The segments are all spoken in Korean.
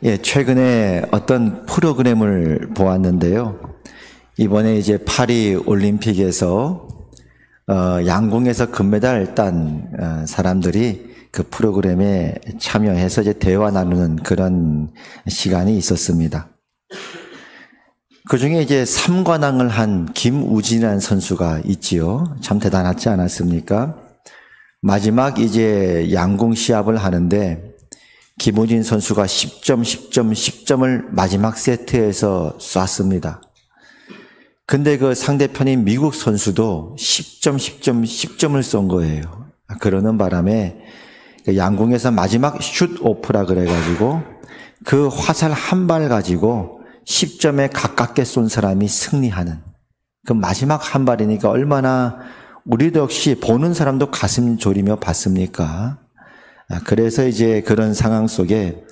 예, 최근에 어떤 프로그램을 보았는데요. 이번에 이제 파리 올림픽에서 양궁에서 금메달 딴 사람들이 그 프로그램에 참여해서 이제 대화 나누는 그런 시간이 있었습니다. 그 중에 이제 3관왕을 한 김우진이라는 선수가 있지요. 참 대단하지 않았습니까? 마지막 이제 양궁 시합을 하는데 김우진 선수가 10점을 마지막 세트에서 쐈습니다. 근데 그 상대편인 미국 선수도 10점을 쏜 거예요. 그러는 바람에 양궁에서 마지막 슛 오프라 그래가지고 그 화살 한 발 가지고 10점에 가깝게 쏜 사람이 승리하는 그 마지막 한 발이니까 얼마나 우리도 역시 보는 사람도 가슴 졸이며 봤습니까? 그래서 이제 그런 상황 속에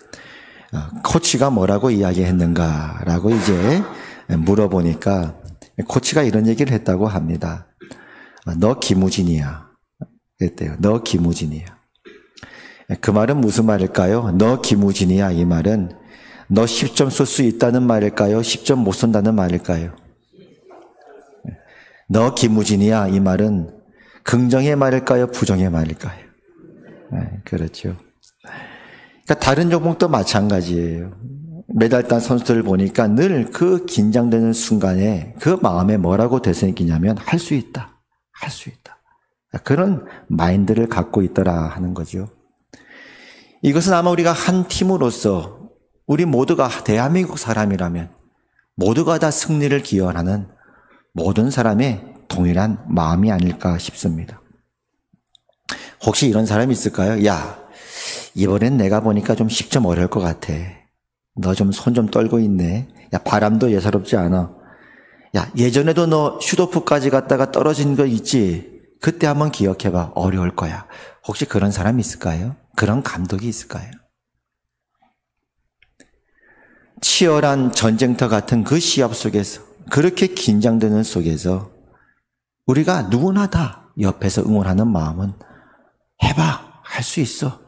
코치가 뭐라고 이야기했는가라고 이제 물어보니까 코치가 이런 얘기를 했다고 합니다. 너 김우진이야. 그랬대요. 너 김우진이야. 그 말은 무슨 말일까요? 너 김우진이야. 이 말은 너 10점 쏠 수 있다는 말일까요? 10점 못 쏜다는 말일까요? 너 김우진이야. 이 말은 긍정의 말일까요? 부정의 말일까요? 네, 그렇죠. 그러니까 다른 종목도 마찬가지예요. 메달 딴 선수들을 보니까 늘 그 긴장되는 순간에 그 마음에 뭐라고 되새기냐면 할 수 있다. 할 수 있다. 그런 마인드를 갖고 있더라 하는 거죠. 이것은 아마 우리가 한 팀으로서 우리 모두가 대한민국 사람이라면 모두가 다 승리를 기원하는 모든 사람의 동일한 마음이 아닐까 싶습니다. 혹시 이런 사람이 있을까요? 야, 이번엔 내가 보니까 좀 10점 어려울 것 같아. 너 좀 손 좀 떨고 있네. 야, 바람도 예사롭지 않아. 야, 예전에도 너 슛오프까지 갔다가 떨어진 거 있지? 그때 한번 기억해봐. 어려울 거야. 혹시 그런 사람이 있을까요? 그런 감독이 있을까요? 치열한 전쟁터 같은 그 시합 속에서 그렇게 긴장되는 속에서 우리가 누구나 다 옆에서 응원하는 마음은 해봐. 할 수 있어.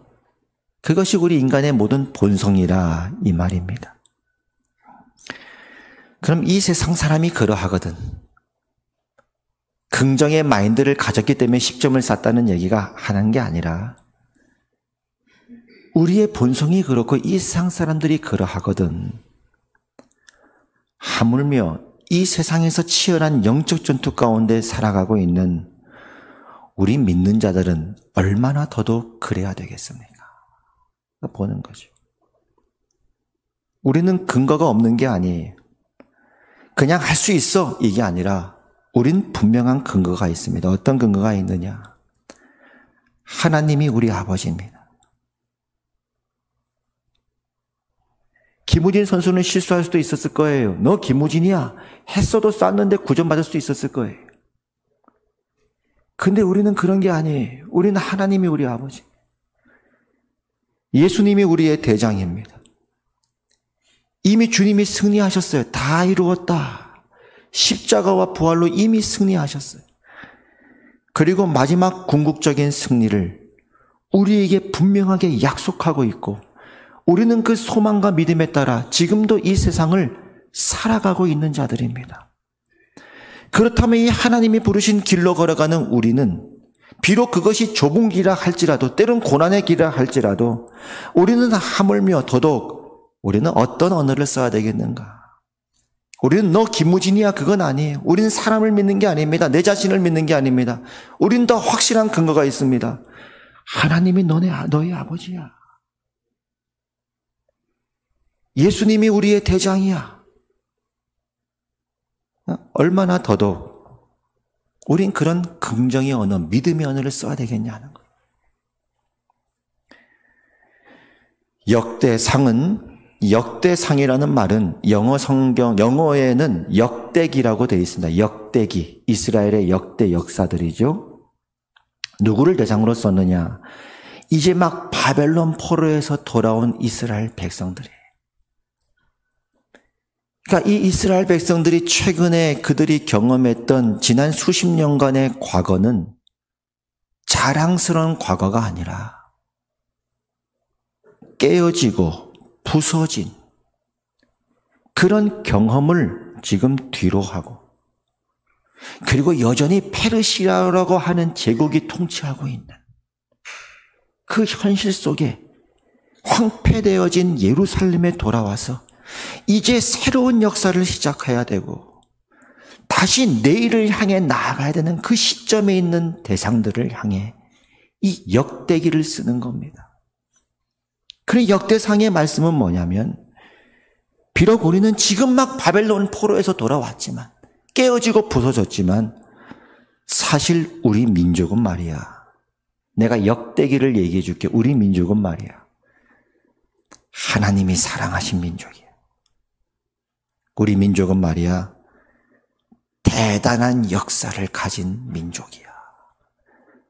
그것이 우리 인간의 모든 본성이라 이 말입니다. 그럼 이 세상 사람이 그러하거든. 긍정의 마인드를 가졌기 때문에 10점을 쐈다는 얘기가 하는 게 아니라 우리의 본성이 그렇고 이 세상 사람들이 그러하거든. 하물며 이 세상에서 치열한 영적 전투 가운데 살아가고 있는 우리 믿는 자들은 얼마나 더더욱 그래야 되겠습니까? 보는 거죠. 우리는 근거가 없는 게 아니에요. 그냥 할 수 있어 이게 아니라 우린 분명한 근거가 있습니다. 어떤 근거가 있느냐? 하나님이 우리 아버지입니다. 김우진 선수는 실수할 수도 있었을 거예요. 너 김우진이야. 했어도 쐈는데 9점 맞을 수도 있었을 거예요. 근데 우리는 그런 게 아니에요. 우리는 하나님이 우리 아버지. 예수님이 우리의 대장입니다. 이미 주님이 승리하셨어요. 다 이루었다. 십자가와 부활로 이미 승리하셨어요. 그리고 마지막 궁극적인 승리를 우리에게 분명하게 약속하고 있고 우리는 그 소망과 믿음에 따라 지금도 이 세상을 살아가고 있는 자들입니다. 그렇다면 이 하나님이 부르신 길로 걸어가는 우리는 비록 그것이 좁은 길이라 할지라도 때론 고난의 길이라 할지라도 우리는 하물며 더더욱 우리는 어떤 언어를 써야 되겠는가? 우리는 너 김우진이야 그건 아니에요. 우리는 사람을 믿는 게 아닙니다. 내 자신을 믿는 게 아닙니다. 우리는 더 확실한 근거가 있습니다. 하나님이 너의 아버지야. 예수님이 우리의 대장이야. 얼마나 더더욱 우린 그런 긍정의 언어, 믿음의 언어를 써야 되겠냐는 거예요. 역대상이라는 말은 영어에는 역대기라고 되어 있습니다. 역대기. 이스라엘의 역대 역사들이죠. 누구를 대상으로 썼느냐? 이제 막 바벨론 포로에서 돌아온 이스라엘 백성들이에요. 그러니까 이 이스라엘 백성들이 최근에 그들이 경험했던 지난 수십 년간의 과거는 자랑스러운 과거가 아니라 깨어지고 부서진 그런 경험을 지금 뒤로 하고, 그리고 여전히 페르시아라고 하는 제국이 통치하고 있는 그 현실 속에 황폐되어진 예루살렘에 돌아와서 이제 새로운 역사를 시작해야 되고 다시 내일을 향해 나아가야 되는 그 시점에 있는 대상들을 향해 이 역대기를 쓰는 겁니다. 그 역대상의 말씀은 뭐냐면, 비록 우리는 지금 막 바벨론 포로에서 돌아왔지만, 깨어지고 부서졌지만, 사실 우리 민족은 말이야, 내가 역대기를 얘기해 줄게. 우리 민족은 말이야, 하나님이 사랑하신 민족이야. 우리 민족은 말이야, 대단한 역사를 가진 민족이야.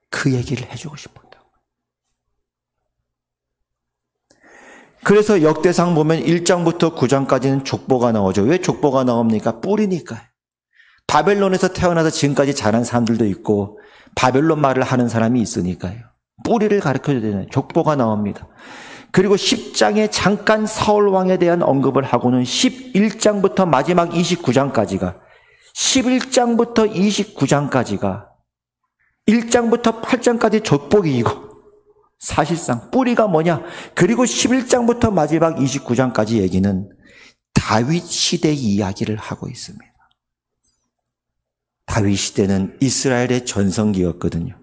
그 얘기를 해주고 싶었다. 그래서 역대상 보면 1장부터 9장까지는 족보가 나오죠. 왜 족보가 나옵니까? 뿌리니까. 바벨론에서 태어나서 지금까지 자란 사람들도 있고 바벨론 말을 하는 사람이 있으니까요. 뿌리를 가르쳐줘야 되는 족보가 나옵니다. 그리고 10장에 잠깐 사울 왕에 대한 언급을 하고는 11장부터 마지막 29장까지가 11장부터 29장까지가 1장부터 8장까지 족보기이고, 사실상 뿌리가 뭐냐? 그리고 11장부터 마지막 29장까지 얘기는 다윗 시대 이야기를 하고 있습니다. 다윗 시대는 이스라엘의 전성기였거든요.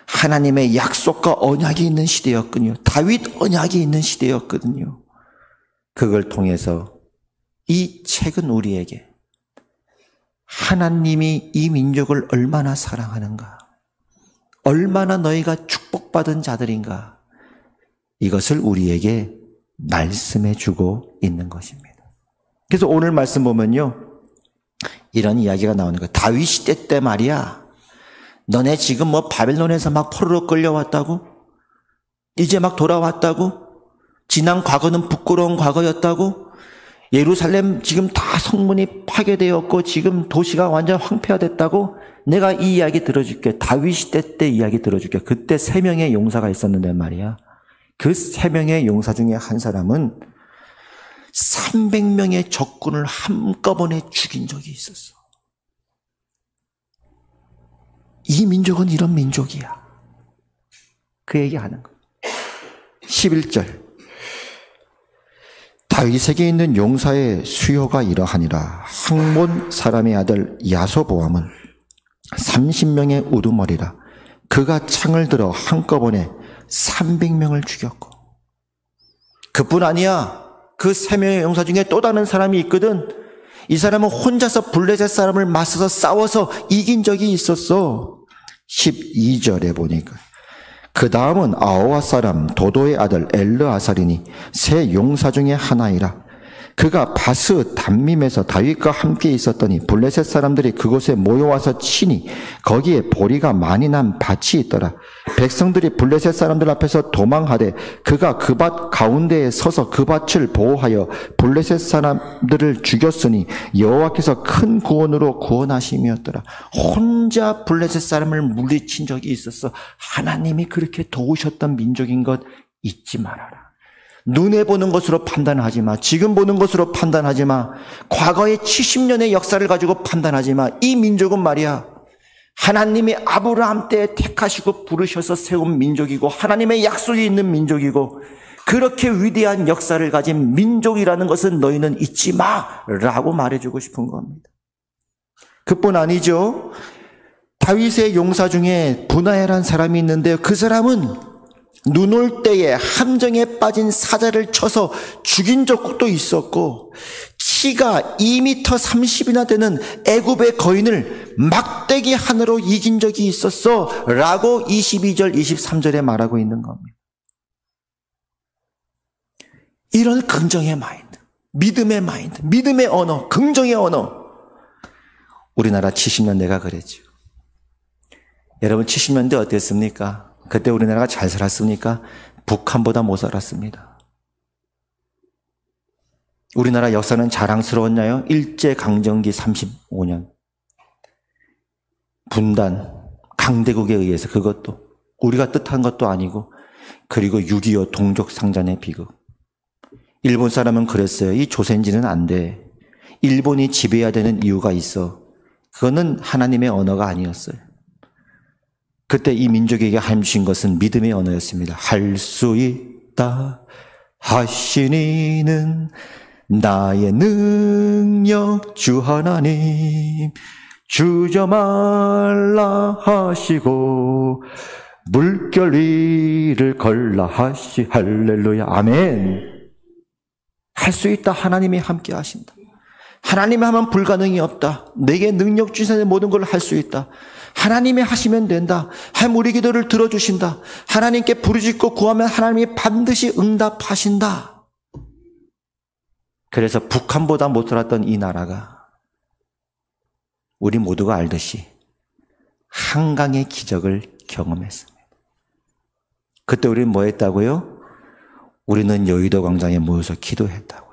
하나님의 약속과 언약이 있는 시대였거든요. 다윗 언약이 있는 시대였거든요. 그걸 통해서 이 책은 우리에게 하나님이 이 민족을 얼마나 사랑하는가, 얼마나 너희가 축복받은 자들인가, 이것을 우리에게 말씀해 주고 있는 것입니다. 그래서 오늘 말씀 보면요, 이런 이야기가 나오는 거예요. 다윗 시대 때 말이야, 너네 지금 뭐 바벨론에서 막 포로로 끌려왔다고? 이제 막 돌아왔다고? 지난 과거는 부끄러운 과거였다고? 예루살렘 지금 다 성문이 파괴되었고 지금 도시가 완전 황폐화됐다고? 내가 이 이야기 들어줄게. 다윗 시대 때 이야기 들어줄게. 그때 3명의 용사가 있었는데 말이야, 그 3명의 용사 중에 한 사람은 300명의 적군을 한꺼번에 죽인 적이 있었어. 이 민족은 이런 민족이야. 그 얘기하는 거야. 11절, 다윗에게 있는 용사의 수요가 이러하니라. 항몬 사람의 아들 야소보암은 30명의 우두머리라. 그가 창을 들어 한꺼번에 300명을 죽였고, 그뿐 아니야. 그 3명의 용사 중에 또 다른 사람이 있거든. 이 사람은 혼자서 블레셋 사람을 맞서서 싸워서 이긴 적이 있었어. 12절에 보니까 그 다음은 아호와 사람 도도의 아들 엘르아살이니 세 용사 중에 하나이라. 그가 바스 담밈에서 다윗과 함께 있었더니 블레셋 사람들이 그곳에 모여와서 치니 거기에 보리가 많이 난 밭이 있더라. 백성들이 블레셋 사람들 앞에서 도망하되 그가 그 밭 가운데에 서서 그 밭을 보호하여 블레셋 사람들을 죽였으니 여호와께서 큰 구원으로 구원하심이었더라. 혼자 블레셋 사람을 물리친 적이 있었어. 하나님이 그렇게 도우셨던 민족인 것 잊지 말아라. 눈에 보는 것으로 판단하지 마. 지금 보는 것으로 판단하지 마. 과거의 70년의 역사를 가지고 판단하지 마. 이 민족은 말이야, 하나님이 아브라함 때 택하시고 부르셔서 세운 민족이고 하나님의 약속이 있는 민족이고 그렇게 위대한 역사를 가진 민족이라는 것은 너희는 잊지 마라고 말해주고 싶은 겁니다. 그뿐 아니죠. 다윗의 용사 중에 브나야라는 사람이 있는데요, 그 사람은 눈 올 때에 함정에 빠진 사자를 쳐서 죽인 적도 있었고 키가 2m 30이나 되는 애굽의 거인을 막대기 하나로 이긴 적이 있었어 라고 22절 23절에 말하고 있는 겁니다. 이런 긍정의 마인드, 믿음의 마인드, 믿음의 언어, 긍정의 언어, 우리나라 70년대가 그랬죠. 여러분 70년대 어땠습니까? 그때 우리나라가 잘 살았습니까? 북한보다 못 살았습니다. 우리나라 역사는 자랑스러웠나요? 일제강점기 35년. 분단, 강대국에 의해서, 그것도 우리가 뜻한 것도 아니고, 그리고 6.25 동족상잔의 비극. 일본 사람은 그랬어요. 이 조센지는 안 돼. 일본이 지배해야 되는 이유가 있어. 그거는 하나님의 언어가 아니었어요. 그때 이 민족에게 하나님 주신 것은 믿음의 언어였습니다. 할 수 있다 하시니는 나의 능력 주 하나님 주저 말라 하시고 물결 위를 걸라 하시 할렐루야 아멘. 할 수 있다. 하나님이 함께 하신다. 하나님이 하면 불가능이 없다. 내게 능력 주시는 모든 걸 할 수 있다. 하나님이 하시면 된다. 하나님 우리 기도를 들어주신다. 하나님께 부르짖고 구하면 하나님이 반드시 응답하신다. 그래서 북한보다 못 살았던 이 나라가 우리 모두가 알듯이 한강의 기적을 경험했습니다. 그때 우리는 뭐 했다고요? 우리는 여의도 광장에 모여서 기도했다고요.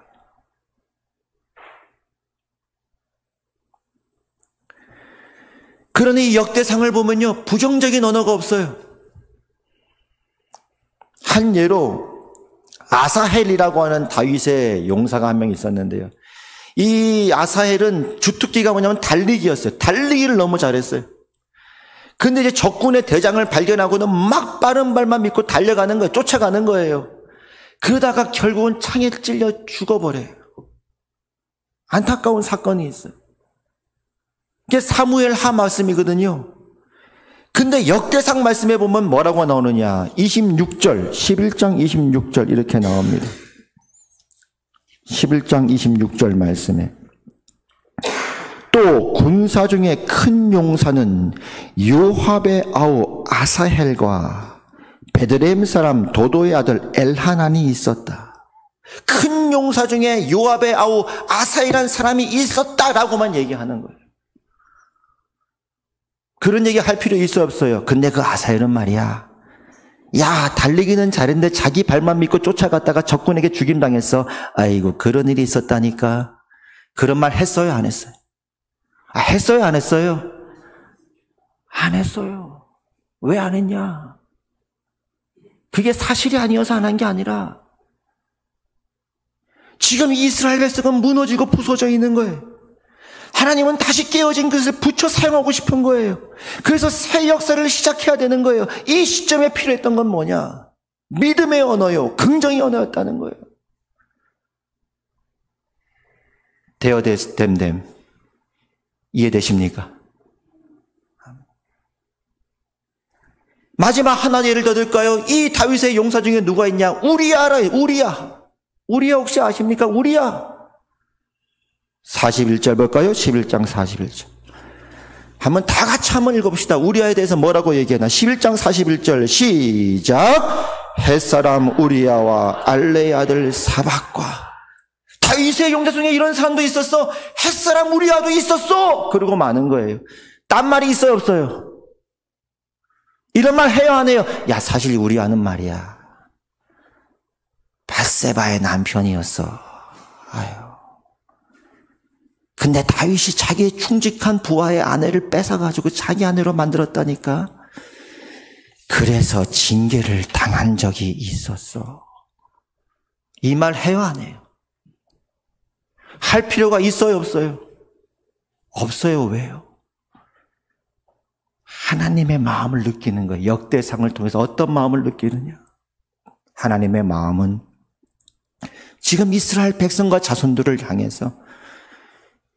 그러니 역대상을 보면요, 부정적인 언어가 없어요. 한 예로 아사헬이라고 하는 다윗의 용사가 한 명 있었는데요. 이 아사헬은 주특기가 뭐냐면 달리기였어요. 달리기를 너무 잘했어요. 근데 이제 적군의 대장을 발견하고는 막 빠른 발만 믿고 달려가는 거예요. 쫓아가는 거예요. 그러다가 결국은 창에 찔려 죽어버려요. 안타까운 사건이 있어요. 이게 사무엘 하 말씀이거든요. 근데 역대상 말씀에 보면 뭐라고 나오느냐. 26절, 11장 26절 이렇게 나옵니다. 11장 26절 말씀에 또 군사 중에 큰 용사는 요압의 아우 아사헬과 베들레헴 사람 도도의 아들 엘하난이 있었다. 큰 용사 중에 요압의 아우 아사헬이라는 사람이 있었다라고만 얘기하는 거예요. 그런 얘기 할 필요 있어 없어요? 근데 그 아사헬은 말이야, 야 달리기는 잘했는데 자기 발만 믿고 쫓아갔다가 적군에게 죽임당했어. 아이고 그런 일이 있었다니까. 그런 말 했어요 안 했어요? 했어요 안 했어요? 안 했어요. 왜 안 했냐? 그게 사실이 아니어서 안 한 게 아니라 지금 이스라엘 백성은 무너지고 부서져 있는 거예요. 하나님은 다시 깨어진 것을 붙여 사용하고 싶은 거예요. 그래서 새 역사를 시작해야 되는 거예요. 이 시점에 필요했던 건 뭐냐? 믿음의 언어요. 긍정의 언어였다는 거예요. 데어데스댐댐 이해되십니까? 마지막 하나 예를 더 들까요? 이 다윗의 용사 중에 누가 있냐? 우리야라. 우리야 혹시 아십니까? 우리야. 41절 볼까요? 11장 41절. 한번 다 같이 한번 읽어봅시다. 우리야에 대해서 뭐라고 얘기하나? 11장 41절 시작. 햇사람 우리야와 알레의 아들 사박과 다윗의 용사 중에 이런 사람도 있었어. 햇사람 우리야도 있었어. 그러고 많은 거예요. 딴 말이 있어요 없어요? 이런 말 해요 안 해요? 야 사실 우리야는 말이야 밧세바의 남편이었어. 아유. 근데 다윗이 자기의 충직한 부하의 아내를 뺏어가지고 자기 아내로 만들었다니까. 그래서 징계를 당한 적이 있었어. 이 말 해요 안 해요? 할 필요가 있어요 없어요? 없어요. 왜요? 하나님의 마음을 느끼는 거예요. 역대상을 통해서 어떤 마음을 느끼느냐. 하나님의 마음은 지금 이스라엘 백성과 자손들을 향해서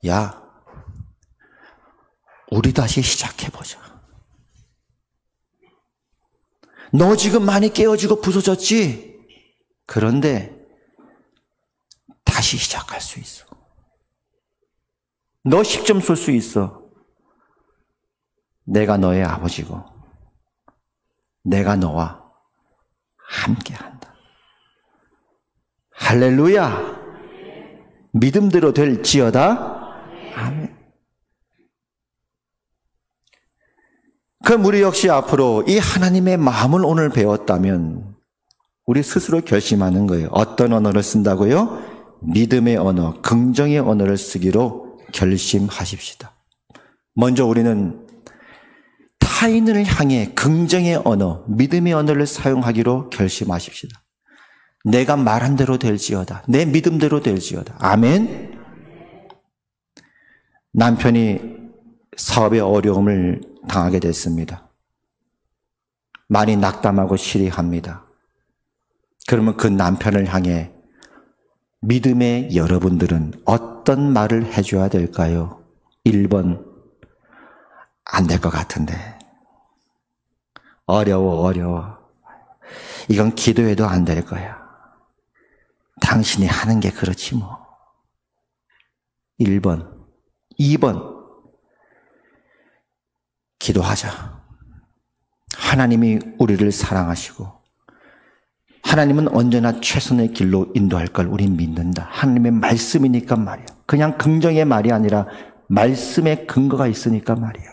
야, 우리 다시 시작해보자. 너 지금 많이 깨어지고 부서졌지? 그런데 다시 시작할 수 있어. 너 10점 쏠 수 있어. 내가 너의 아버지고 내가 너와 함께한다. 할렐루야. 믿음대로 될지어다. 아멘. 그럼 우리 역시 앞으로 이 하나님의 마음을 오늘 배웠다면 우리 스스로 결심하는 거예요. 어떤 언어를 쓴다고요? 믿음의 언어, 긍정의 언어를 쓰기로 결심하십시다. 먼저 우리는 타인을 향해 긍정의 언어, 믿음의 언어를 사용하기로 결심하십시다. 내가 말한 대로 될지어다. 내 믿음대로 될지어다. 아멘. 남편이 사업에 어려움을 당하게 됐습니다. 많이 낙담하고 실의합니다. 그러면 그 남편을 향해 믿음의 여러분들은 어떤 말을 해줘야 될까요? 1번, 안 될 것 같은데. 어려워. 이건 기도해도 안 될 거야. 당신이 하는 게 그렇지 뭐. 1번. 2번. 기도하자. 하나님이 우리를 사랑하시고 하나님은 언제나 최선의 길로 인도할 걸 우린 믿는다. 하나님의 말씀이니까 말이야. 그냥 긍정의 말이 아니라 말씀에 근거가 있으니까 말이야.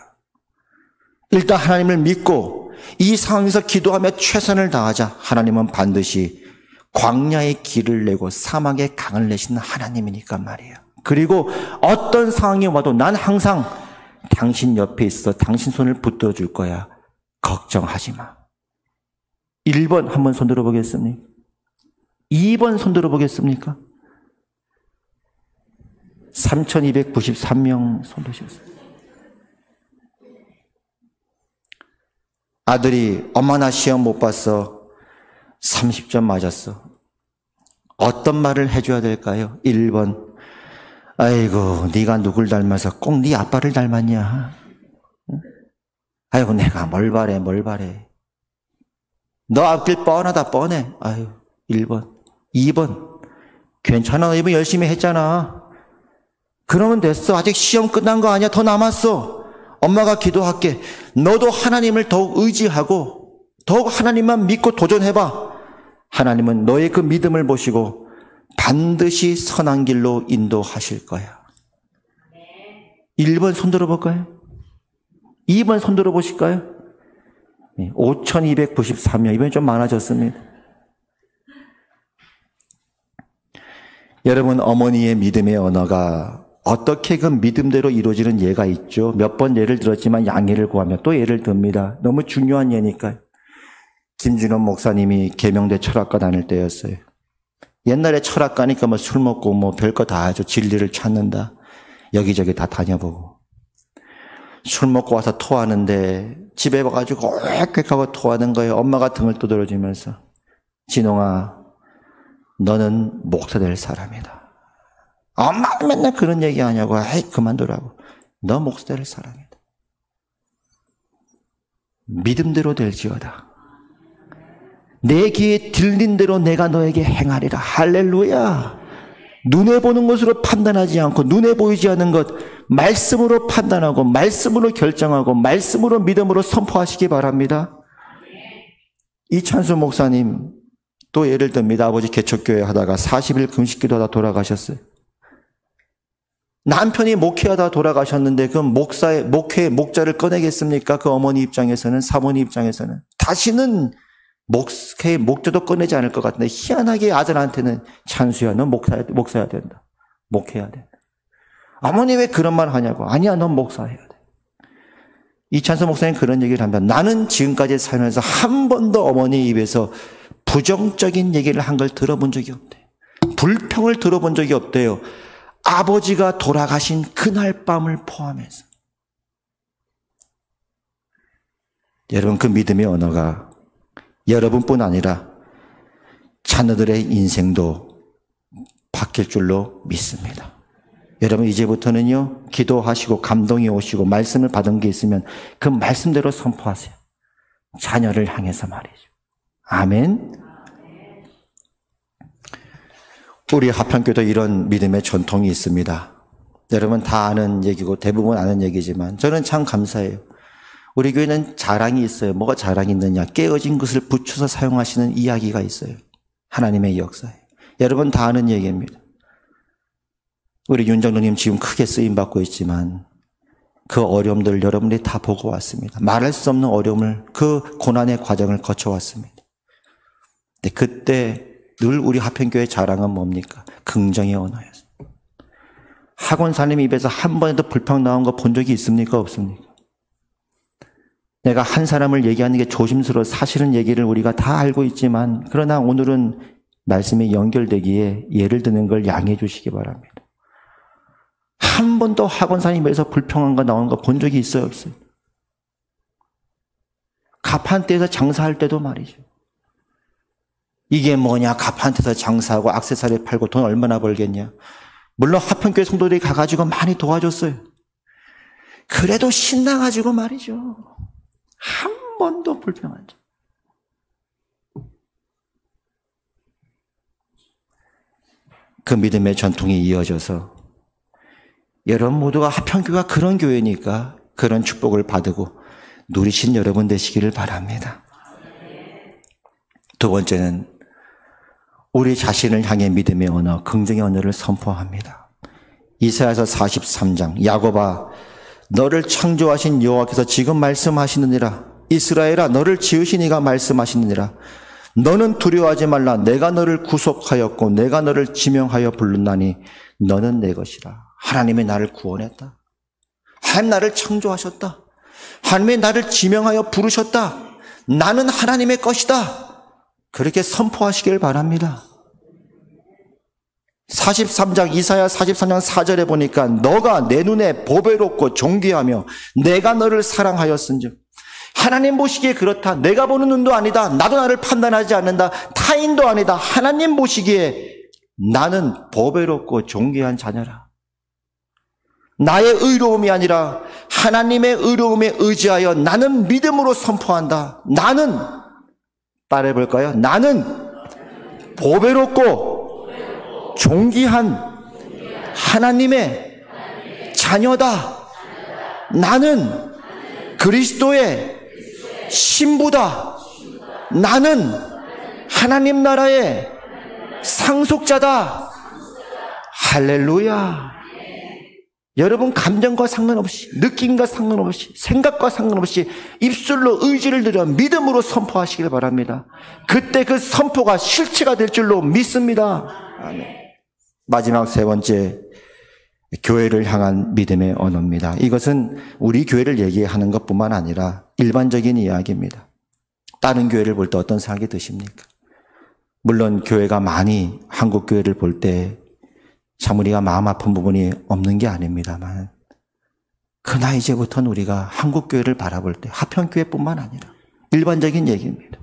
일단 하나님을 믿고 이 상황에서 기도하며 최선을 다하자. 하나님은 반드시 광야의 길을 내고 사막의 강을 내시는 하나님이니까 말이야. 그리고 어떤 상황이 와도 난 항상 당신 옆에 있어 당신 손을 붙들어 줄 거야. 걱정하지 마. 1번 한번 손 들어보겠습니까? 2번 손 들어보겠습니까? 3,293명 손 드셨어요. 아들이 엄마 나 시험 못 봤어. 30점 맞았어. 어떤 말을 해줘야 될까요? 1번. 아이고 네가 누굴 닮아서 꼭 네 아빠를 닮았냐? 아이고 내가 뭘 바래. 너 앞길 뻔하다 뻔해. 아유 1번. 2번. 괜찮아 너 이번 열심히 했잖아. 그러면 됐어. 아직 시험 끝난 거 아니야. 더 남았어. 엄마가 기도할게. 너도 하나님을 더욱 의지하고 더욱 하나님만 믿고 도전해봐. 하나님은 너의 그 믿음을 보시고 반드시 선한 길로 인도하실 거야. 1번 손 들어볼까요? 2번 손 들어보실까요? 5,293명. 이번에 좀 많아졌습니다. 여러분, 어머니의 믿음의 언어가 어떻게 그 믿음대로 이루어지는 예가 있죠. 몇 번 예를 들었지만 양해를 구하며 또 예를 듭니다. 너무 중요한 예니까요. 김준원 목사님이 계명대 철학과 다닐 때였어요. 옛날에 철학가니까 뭐 술 먹고 뭐 별거 다 하죠. 진리를 찾는다. 여기저기 다 다녀보고. 술 먹고 와서 토하는데 집에 와가지고 꽥꽥하고 토하는 거예요. 엄마가 등을 두드려주면서 진홍아 너는 목사 될 사람이다. 엄마가 맨날 그런 얘기 하냐고. 아이 그만두라고. 너 목사 될 사람이다. 믿음대로 될지어다. 내 귀에 들린 대로 내가 너에게 행하리라. 할렐루야. 눈에 보는 것으로 판단하지 않고 눈에 보이지 않는 것 말씀으로 판단하고 말씀으로 결정하고 말씀으로 믿음으로 선포하시기 바랍니다. 이찬수 목사님 또 예를 듭니다. 아버지 개척교회 하다가 40일 금식기도하다 돌아가셨어요. 남편이 목회하다 돌아가셨는데 그 목자를 꺼내겠습니까? 그 어머니 입장에서는, 사모님 입장에서는 다시는 목자도 꺼내지 않을 것 같은데 희한하게 아들한테는 찬수야 넌 목사해야 된다. 목회해야 된다. 어머니 왜 그런 말 하냐고. 아니야 넌 목사해야 돼. 이찬수 목사님 그런 얘기를 합니다. 나는 지금까지 살면서 한 번도 어머니 입에서 부정적인 얘기를 한 걸 들어본 적이 없대요. 불평을 들어본 적이 없대요. 아버지가 돌아가신 그날 밤을 포함해서. 여러분 그 믿음의 언어가 여러분뿐 아니라 자녀들의 인생도 바뀔 줄로 믿습니다. 여러분 이제부터는요 기도하시고 감동이 오시고 말씀을 받은 게 있으면 그 말씀대로 선포하세요. 자녀를 향해서 말이죠. 아멘. 우리 하평교도 이런 믿음의 전통이 있습니다. 여러분 다 아는 얘기고 대부분 아는 얘기지만 저는 참 감사해요. 우리 교회는 자랑이 있어요. 뭐가 자랑이 있느냐. 깨어진 것을 붙여서 사용하시는 이야기가 있어요. 하나님의 역사에. 여러분 다 아는 얘기입니다. 우리 윤정로님 지금 크게 쓰임받고 있지만 그 어려움들을 여러분들이 다 보고 왔습니다. 말할 수 없는 어려움을 그 고난의 과정을 거쳐왔습니다. 근데 그때 늘 우리 하평교회 자랑은 뭡니까? 긍정의 언어였어요. 학원사님 입에서 한 번에도 불평 나온 거 본 적이 있습니까? 없습니까? 내가 한 사람을 얘기하는 게 조심스러워 사실은 얘기를 우리가 다 알고 있지만 그러나 오늘은 말씀이 연결되기에 예를 드는 걸 양해해 주시기 바랍니다. 한 번도 학원사님에서 불평한 거 나온 거 본 적이 있어요, 없어요? 가판대에서 장사할 때도 말이죠. 이게 뭐냐, 가판대에서 장사하고 액세서리 팔고 돈 얼마나 벌겠냐. 물론 하평교회 성도들이 가가지고 많이 도와줬어요. 그래도 신나가지고 말이죠. 한 번도 불평한 적. 그 믿음의 전통이 이어져서 여러분 모두가 하평교회가 그런 교회니까 그런 축복을 받고 누리신 여러분 되시기를 바랍니다. 두 번째는 우리 자신을 향해 믿음의 언어, 긍정의 언어를 선포합니다. 이사야서 43장, 야곱아 너를 창조하신 여호와께서 지금 말씀하시느니라. 이스라엘아 너를 지으신 이가 말씀하시느니라. 너는 두려워하지 말라. 내가 너를 구속하였고 내가 너를 지명하여 부르나니 너는 내 것이라. 하나님이 나를 구원했다. 하나님 나를 창조하셨다. 하나님이 나를 지명하여 부르셨다. 나는 하나님의 것이다. 그렇게 선포하시길 바랍니다. 43장 이사야 43장 4절에 보니까 너가 내 눈에 보배롭고 존귀하며 내가 너를 사랑하였은즉. 하나님 보시기에 그렇다. 내가 보는 눈도 아니다. 나도 나를 판단하지 않는다. 타인도 아니다. 하나님 보시기에 나는 보배롭고 존귀한 자녀라. 나의 의로움이 아니라 하나님의 의로움에 의지하여 나는 믿음으로 선포한다. 나는 따라해볼까요? 나는 보배롭고 존귀한 하나님의 자녀다. 나는 그리스도의 신부다. 나는 하나님 나라의 상속자다. 할렐루야. 여러분 감정과 상관없이, 느낌과 상관없이, 생각과 상관없이 입술로 의지를 들여 믿음으로 선포하시길 바랍니다. 그때 그 선포가 실체가 될 줄로 믿습니다. 아멘. 마지막 세 번째, 교회를 향한 믿음의 언어입니다. 이것은 우리 교회를 얘기하는 것뿐만 아니라 일반적인 이야기입니다. 다른 교회를 볼 때 어떤 생각이 드십니까? 물론 교회가 많이 한국 교회를 볼 때 참 우리가 마음 아픈 부분이 없는 게 아닙니다만, 그러나 이제부터는 우리가 한국 교회를 바라볼 때 하평교회뿐만 아니라 일반적인 얘기입니다.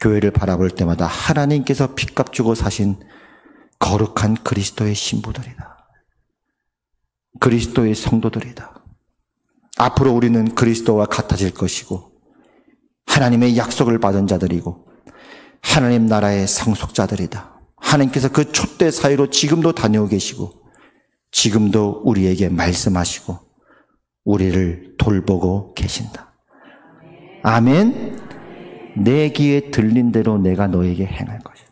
교회를 바라볼 때마다 하나님께서 핏값 주고 사신 거룩한 그리스도의 신부들이다. 그리스도의 성도들이다. 앞으로 우리는 그리스도와 같아질 것이고 하나님의 약속을 받은 자들이고 하나님 나라의 상속자들이다. 하나님께서 그 촛대 사이로 지금도 다니고 계시고 지금도 우리에게 말씀하시고 우리를 돌보고 계신다. 아멘. 내 귀에 들린 대로 내가 너에게 행할 것이다.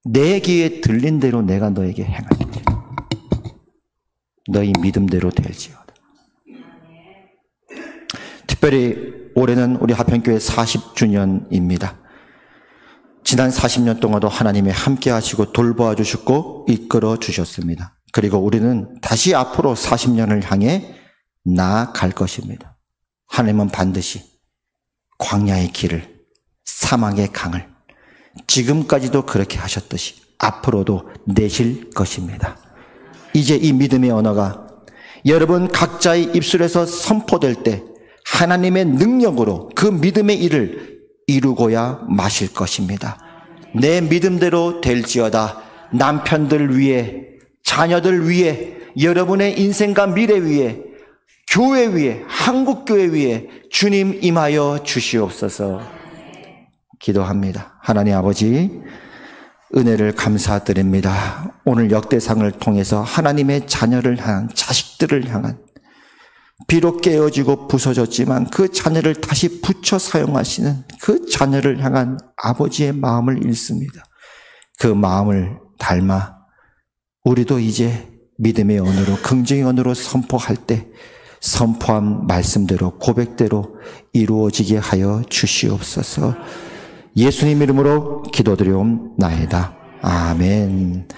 내 귀에 들린 대로 내가 너에게 행할 것이다. 너희 믿음대로 될지어다. 특별히 올해는 우리 하평교회 40주년입니다. 지난 40년 동안도 하나님이 함께 하시고 돌보아 주셨고 이끌어 주셨습니다. 그리고 우리는 다시 앞으로 40년을 향해 나아갈 것입니다. 하나님은 반드시 광야의 길을, 사막의 강을 지금까지도 그렇게 하셨듯이 앞으로도 내실 것입니다. 이제 이 믿음의 언어가 여러분 각자의 입술에서 선포될 때 하나님의 능력으로 그 믿음의 일을 이루고야 마실 것입니다. 내 믿음대로 될지어다. 남편들 위해, 자녀들 위해, 여러분의 인생과 미래 위해, 교회 위해, 한국교회 위해 주님 임하여 주시옵소서. 기도합니다. 하나님 아버지, 은혜를 감사드립니다. 오늘 역대상을 통해서 하나님의 자녀를 향한, 자식들을 향한, 비록 깨어지고 부서졌지만 그 자녀를 다시 붙여 사용하시는 그 자녀를 향한 아버지의 마음을 읽습니다. 그 마음을 닮아 우리도 이제 믿음의 언어로, 긍정의 언어로 선포할 때 선포한 말씀대로, 고백대로 이루어지게 하여 주시옵소서. 예수님 이름으로 기도드리옵나이다. 아멘.